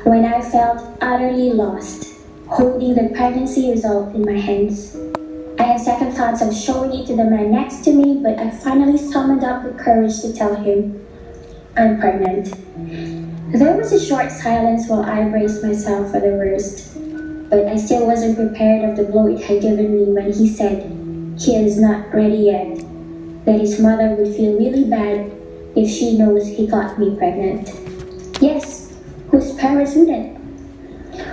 when I felt utterly lost, holding the pregnancy result in my hands. I had second thoughts of showing it to the man next to me, but I finally summoned up the courage to tell him, I'm pregnant. There was a short silence while I braced myself for the worst, but I still wasn't prepared of the blow it had given me when he said he is not ready yet, that his mother would feel really bad if she knows he got me pregnant. Yes, whose parents wouldn't?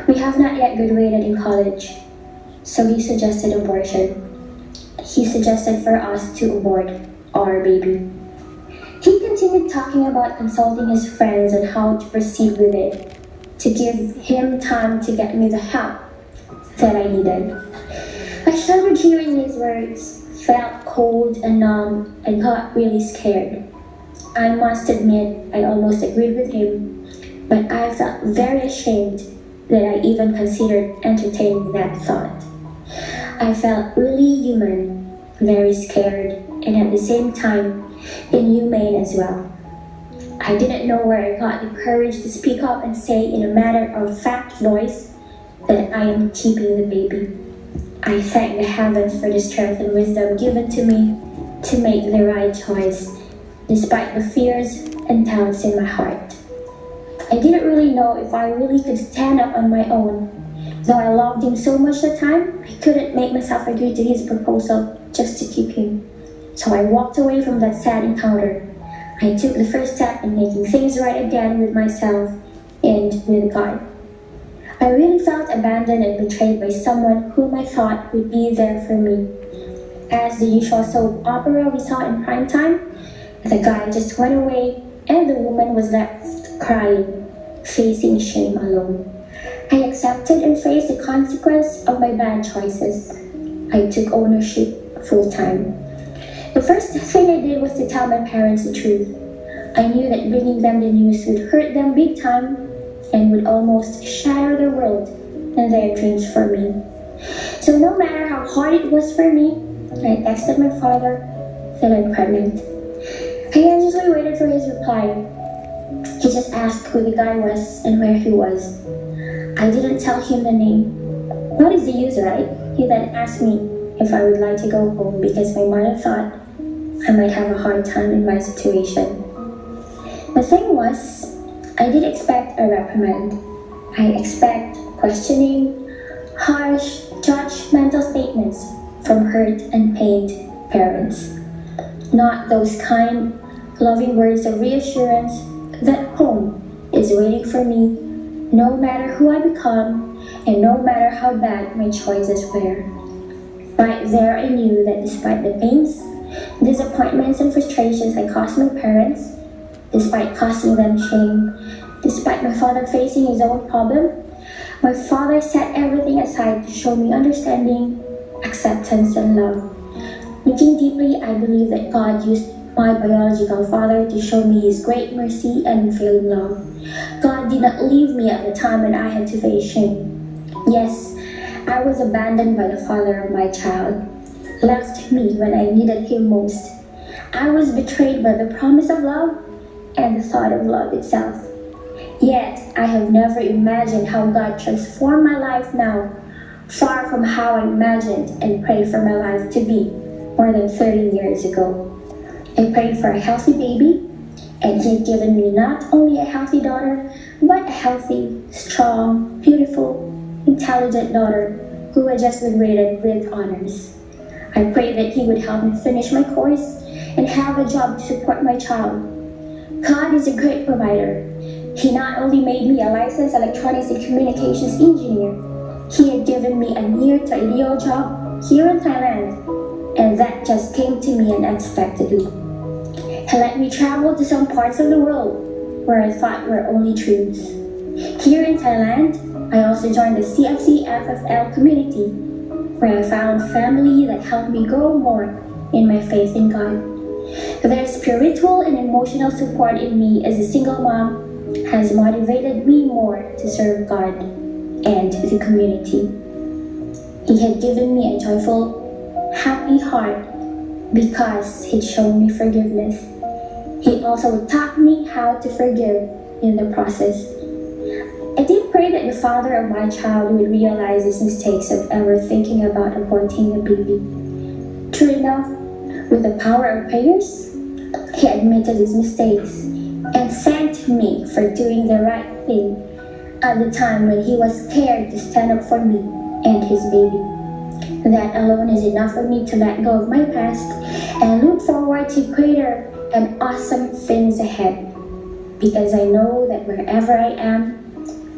We have not yet graduated in college, so he suggested abortion. He suggested for us to abort our baby. He continued talking about consulting his friends on how to proceed with it, to give him time to get me the help that I needed. I shuddered hearing his words, felt cold and numb, and got really scared. I must admit, I almost agreed with him, but I felt very ashamed that I even considered entertaining that thought. I felt really human, very scared, and at the same time, inhumane as well. I didn't know where I got the courage to speak up and say in a matter-of-fact voice that I am keeping the baby. I thank the heavens for the strength and wisdom given to me to make the right choice, despite the fears and doubts in my heart. I didn't really know if I really could stand up on my own. Though I loved him so much at the time, I couldn't make myself agree to his proposal just to keep him. So I walked away from that sad encounter. I took the first step in making things right again with myself and with God. I really felt abandoned and betrayed by someone whom I thought would be there for me. As the usual soap opera we saw in prime time, the guy just went away and the woman was left crying, facing shame alone. I accepted and faced the consequence of my bad choices. I took ownership full time. The first thing I did was to tell my parents the truth. I knew that bringing them the news would hurt them big time and would almost shatter their world and their dreams for me. So no matter how hard it was for me, I texted my father that I'm pregnant. I anxiously waited for his reply. He just asked who the guy was and where he was. I didn't tell him the name. What is the use, right? He then asked me if I would like to go home because my mother thought I might have a hard time in my situation. The thing was, I did expect a reprimand. I expect questioning, harsh, judgmental statements from hurt and pained parents. Not those kind, loving words of reassurance that home is waiting for me no matter who I become and no matter how bad my choices were. Right there I knew that despite the pains, disappointments and frustrations I caused my parents, despite causing them shame, despite my father facing his own problem, my father set everything aside to show me understanding, acceptance, and love. Looking deeply, I believe that God used my biological father to show me his great mercy and unfailing love. God did not leave me at the time when I had to face shame. Yes, I was abandoned by the father of my child, left me when I needed him most. I was betrayed by the promise of love and the thought of love itself. Yet, I have never imagined how God transformed my life now, far from how I imagined and prayed for my life to be more than 30 years ago. I prayed for a healthy baby, and he had given me not only a healthy daughter, but a healthy, strong, beautiful, intelligent daughter who had just graduated with honors. I prayed that he would help me finish my course and have a job to support my child. God is a great provider. He not only made me a licensed electronics and communications engineer, he had given me a near to ideal job here in Thailand, and that just came to me unexpectedly. He let me travel to some parts of the world where I thought were only truths. Here in Thailand, I also joined the CFC-FFL community, where I found family that helped me grow more in my faith in God. Their spiritual and emotional support in me as a single mom has motivated me more to serve God and the community. He had given me a joyful, happy heart because he'd shown me forgiveness. He also taught me how to forgive in the process. I did pray that the father of my child would realize his mistakes of ever thinking about aborting a baby. True enough, with the power of prayers, he admitted his mistakes and thanked me for doing the right thing at the time when he was scared to stand up for me and his baby. That alone is enough for me to let go of my past and look forward to greater and awesome things ahead. Because I know that wherever I am,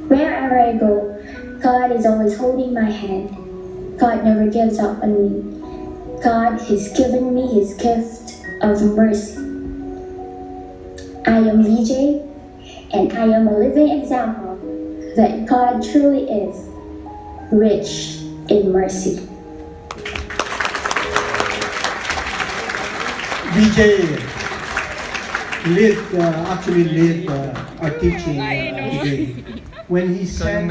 wherever I go, God is always holding my hand. God never gives up on me. God has given me his gift of mercy. I am VJ, and I am a living example that God truly is rich in mercy. VJ actually lead our teaching today. When he said